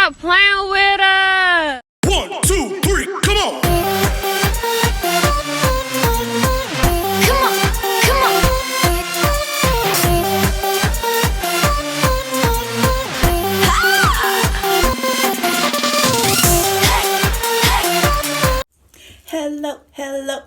Stop playing with us. 1, 2, 3, come on. Come on, come on.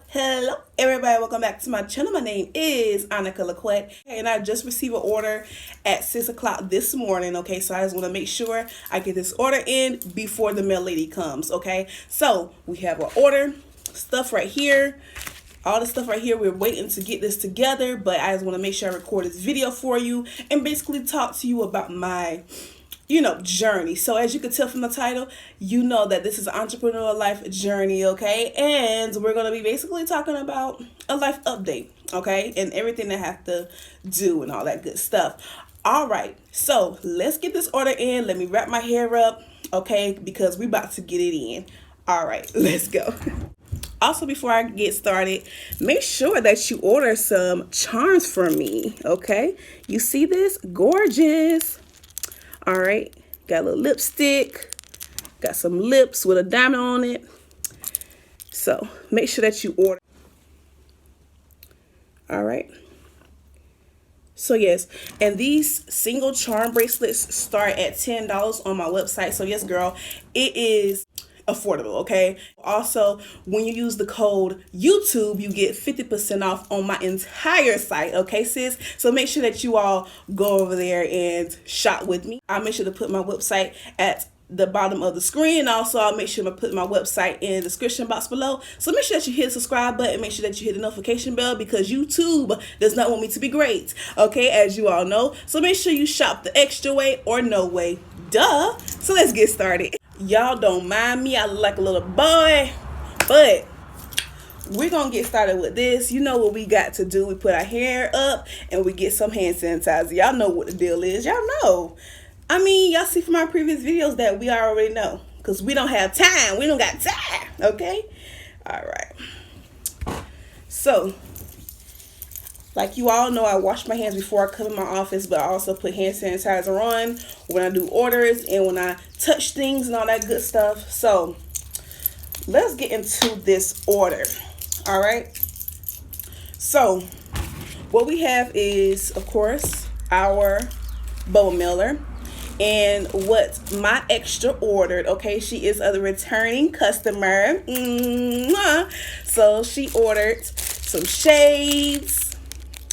Hello everybody, welcome back to my channel. My name is Anukkah Laquette, and I just received an order at 6 o'clock this morning. Okay, so I just want to make sure I get this order in before the mail lady comes. Okay, so we have our order stuff right here, all the stuff right here. We're waiting to get this together, but I just want to make sure I record this video for you and basically talk to you about my journey. So as you can tell from the title, you know that this is an entrepreneurial life journey, okay? And we're going to be basically talking about a life update, okay? And everything I have to do and all that good stuff. All right, so let's get this order in. Let me wrap my hair up, okay? Because we about to get it in. All right, let's go. Also, before I get started, make sure that you order some charms from me, okay? You see this? Gorgeous. All right, got a little lipstick, got some lips with a diamond on it. So make sure that you order. All right. So yes, and these single charm bracelets start at $10 on my website. So yes, girl, it is affordable, okay? Also, when you use the code YouTube, you get 50% off on my entire site, okay, sis? So make sure that you all go over there and shop with me. I'll make sure to put my website at the bottom of the screen. Also, I'll make sure to put my website in the description box below. So make sure that you hit the subscribe button. Make sure that you hit the notification bell, because YouTube does not want me to be great, okay, as you all know. So make sure you shop the extra way or no way. Duh. So let's get started. Y'all don't mind me, I look like a little boy, but we're gonna get started with this. You know what we got to do. We put our hair up and we get some hand sanitizer. Y'all know what the deal is. Y'all know. I mean, y'all see from my previous videos that we already know, because we don't have time. We don't got time, okay? All right. So, like you all know, I wash my hands before I come in my office, but I also put hand sanitizer on when I do orders and when I touch things and all that good stuff. So let's get into this order. All right. So what we have is, of course, our bow mailer. And what my extra ordered, okay, she is a returning customer. So she ordered some shades.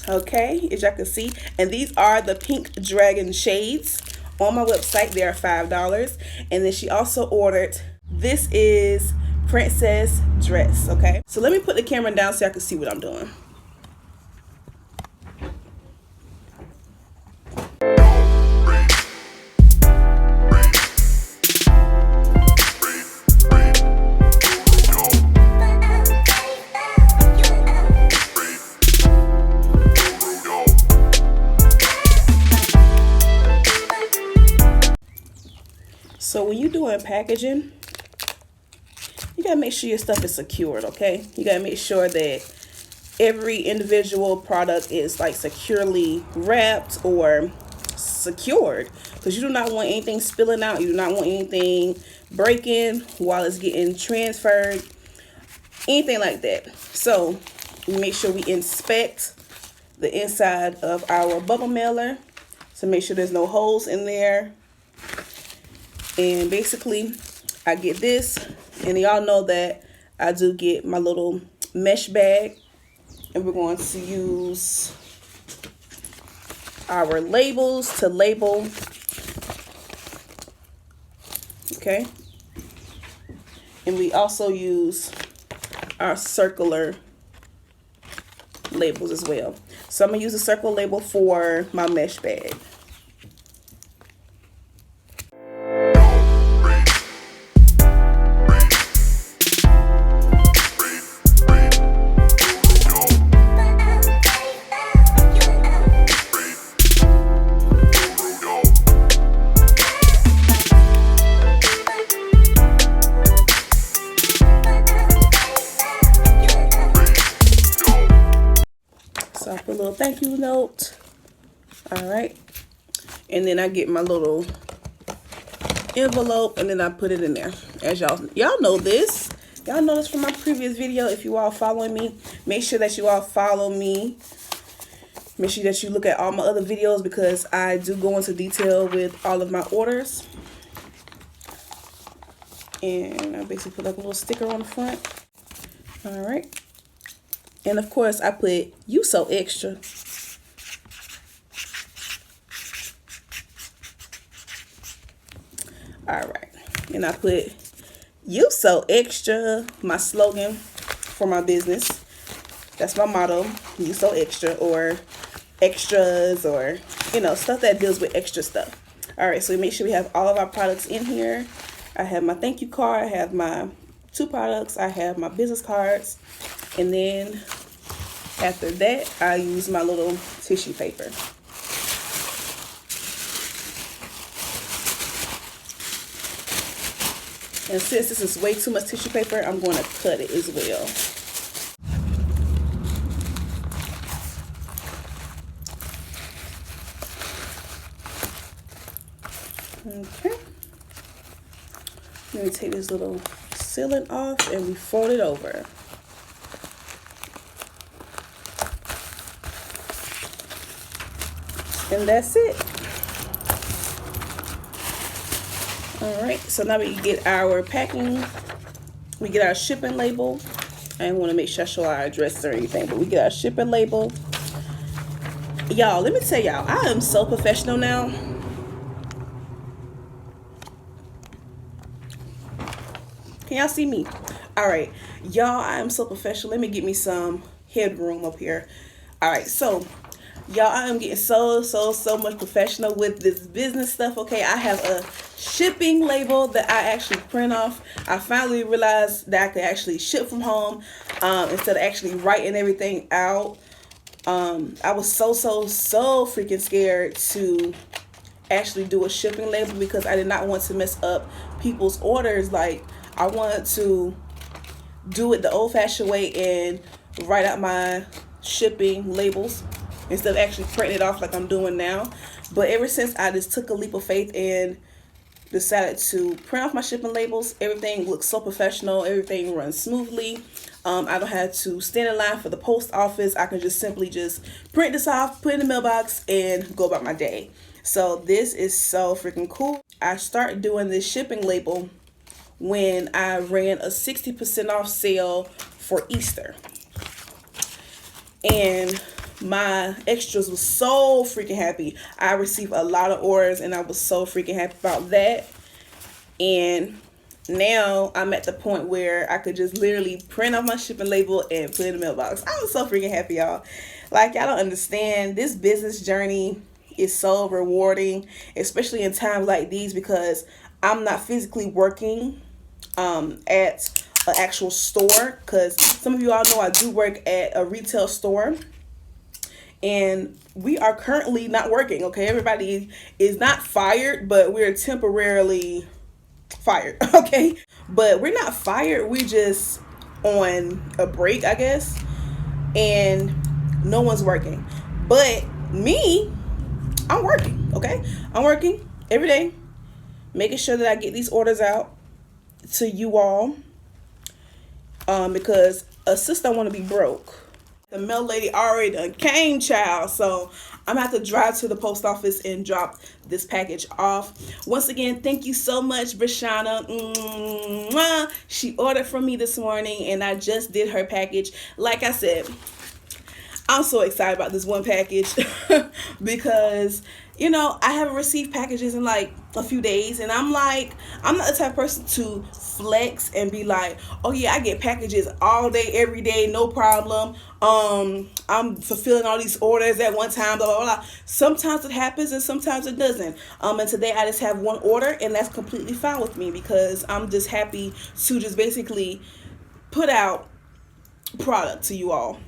Okay, as y'all can see, and these are the pink dragon shades on my website. They are $5. And then she also ordered, this is princess dress. Okay, so let me put the camera down so y'all can see what I'm doing. So when you're doing packaging, you gotta make sure your stuff is secured, okay? You gotta make sure that every individual product is like securely wrapped or secured, because you do not want anything spilling out. You do not want anything breaking while it's getting transferred, anything like that. So we make sure we inspect the inside of our bubble mailer to make sure there's no holes in there. And basically, I get this, and y'all know that I do get my little mesh bag, and we're going to use our labels to label, okay? And we also use our circular labels as well. So I'm gonna use a circle label for my mesh bag. So I put a little thank you note. All right. And then I get my little envelope, and then I put it in there. As y'all know this. Y'all know this from my previous video. If you all following me, make sure that you all follow me. Make sure that you look at all my other videos because I do go into detail with all of my orders. And I basically put like a little sticker on the front. All right. And of course I put "You So Extra." All right. And I put "You So Extra," my slogan for my business. That's my motto. You so extra, or extras, or, you know, stuff that deals with extra stuff. All right. So make sure we have all of our products in here. I have my thank you card, I have my 2 products, I have my business cards, and then after that, I use my little tissue paper. And since this is way too much tissue paper, I'm going to cut it as well. Okay. Let me take this little sealant off and we fold it over. And that's it. All right, so now we get our packing. We get our shipping label. I want to make sure I show our address or anything, but we get our shipping label. Y'all, let me tell y'all, I am so professional now. Can y'all see me? All right, y'all, I am so professional. Let me get me some headroom up here. All right, so y'all, I am getting so much professional with this business stuff. Okay, I have a shipping label that I actually print off. I finally realized that I could actually ship from home instead of actually writing everything out. I was so freaking scared to actually do a shipping label because I did not want to mess up people's orders. Like, I wanted to do it the old-fashioned way and write out my shipping labels instead of actually printing it off like I'm doing now. But ever since I just took a leap of faith and decided to print off my shipping labels, everything looks so professional, everything runs smoothly. I don't have to stand in line for the post office. I can just simply just print this off, put it in the mailbox, and go about my day. So this is so freaking cool. I started doing this shipping label when I ran a 60% off sale for Easter. And my extras was so freaking happy. I received a lot of orders and I was so freaking happy about that. And now I'm at the point where I could just literally print off my shipping label and put it in the mailbox. I'm so freaking happy, y'all. Like, y'all don't understand. This business journey is so rewarding, especially in times like these, because I'm not physically working at an actual store. Because some of you all know I do work at a retail store. And we are currently not working, okay? Everybody is not fired, but we're temporarily fired, okay? But we're not fired, we just on a break, I guess. And no one's working. But me, I'm working, okay? I'm working every day, making sure that I get these orders out to you all. Because a sister don't want to be broke. The mail lady already done came, child. So I'm going to have to drive to the post office and drop this package off. Once again, thank you so much, Brashana. She ordered from me this morning and I just did her package. Like I said, I'm so excited about this one package because, you know, I haven't received packages in like a few days. And I'm like, I'm not the type of person to flex and be like, oh yeah, I get packages all day, every day, no problem. I'm fulfilling all these orders at one time, blah, blah, blah. Sometimes it happens and sometimes it doesn't. And today I just have one order and that's completely fine with me because I'm just happy to just basically put out product to you all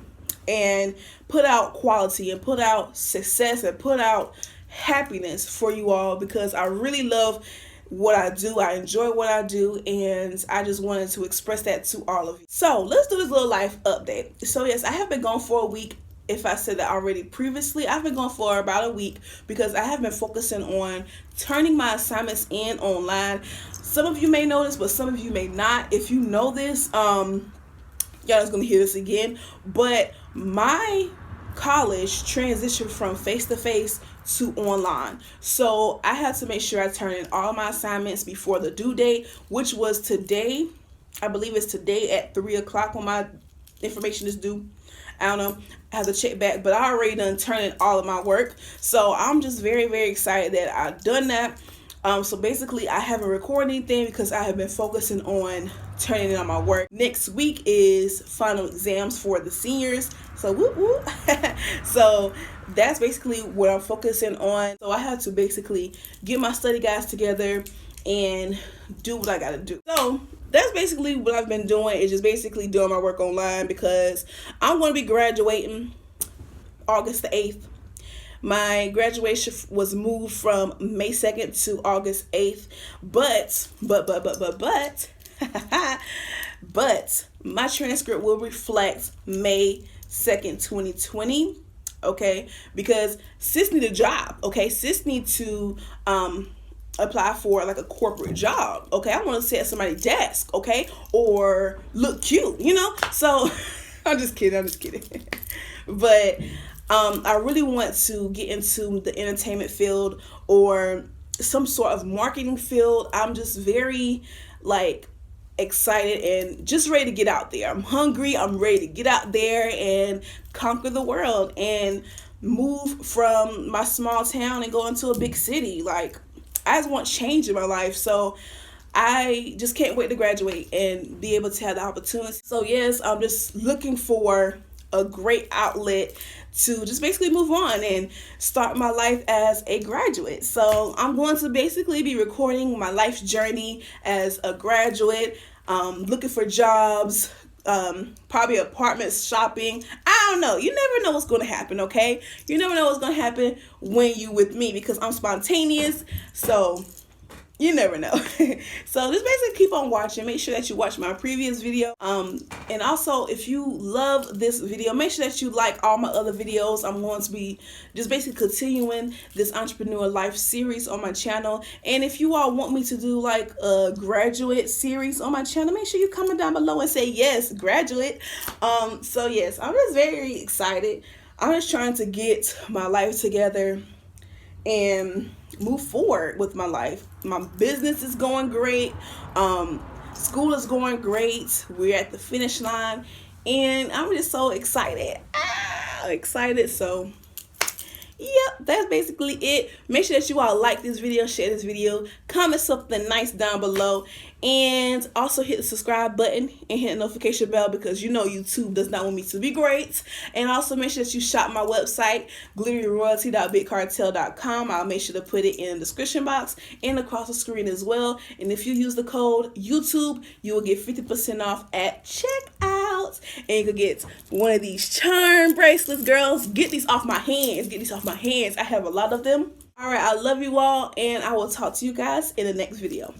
and put out quality and put out success and put out happiness for you all, because I really love what I do. I enjoy what I do, and I just wanted to express that to all of you. So let's do this little life update. So yes, I have been gone for a week. if I said that already previously. I've been going for about a week because I have been focusing on turning my assignments in online. Some of you may know this, but some of you may not. If you know this, y'all is gonna hear this again, but my college transitioned from face-to-face to online, so I had to make sure I turn in all my assignments before the due date, which was today. I believe it's today at 3 o'clock when my information is due. I don't know, I have to check back, but I already done turned in all of my work, so I'm just very, very excited that I've done that. So basically I haven't recorded anything because I have been focusing on turning in all my work. Next week is final exams for the seniors, so whoop whoop. So that's basically what I'm focusing on. So I have to basically get my study guides together and do what I gotta do. So that's basically what I've been doing, is just basically doing my work online because I'm going to be graduating August the 8th. My graduation was moved from May 2nd to August 8th, but my transcript will reflect May 2nd, 2020, okay? Because sis need a job, okay? Sis need to apply for like a corporate job, okay? I want to sit at somebody's desk, okay? Or look cute, you know? So I'm just kidding. But I really want to get into the entertainment field or some sort of marketing field. I'm just very like excited and just ready to get out there. I'm hungry. I'm ready to get out there and conquer the world and move from my small town and go into a big city. Like, I just want change in my life. So I just can't wait to graduate and be able to have the opportunity. So yes, I'm just looking for a great outlet to just basically move on and start my life as a graduate. So I'm going to basically be recording my life's journey as a graduate, looking for jobs, probably apartments, shopping. I don't know. You never know what's going to happen, okay? You never know what's going to happen when you with me because I'm spontaneous. So you never know. So just basically keep on watching. Make sure that you watch my previous video. And also, if you love this video, make sure that you like all my other videos. I'm going to be just basically continuing this entrepreneur life series on my channel. And if you all want me to do like a graduate series on my channel, make sure you comment down below and say yes, graduate. So yes, I'm just very excited. I'm just trying to get my life together and move forward with my life. My business is going great. School is going great. We're at the finish line and I'm just so excited. Excited. So yep, that's basically it. Make sure that you all like this video, share this video, comment something nice down below, and also hit the subscribe button and hit the notification bell because you know YouTube does not want me to be great. And also make sure that you shop my website, glitteryroyalty.bigcartel.com. I'll make sure to put it in the description box and across the screen as well. And if you use the code YouTube, you will get 50% off at checkout. And you can get one of these charm bracelets, girls. Get these off my hands. Get these off my hands. I have a lot of them. All right, I love you all, and I will talk to you guys in the next video.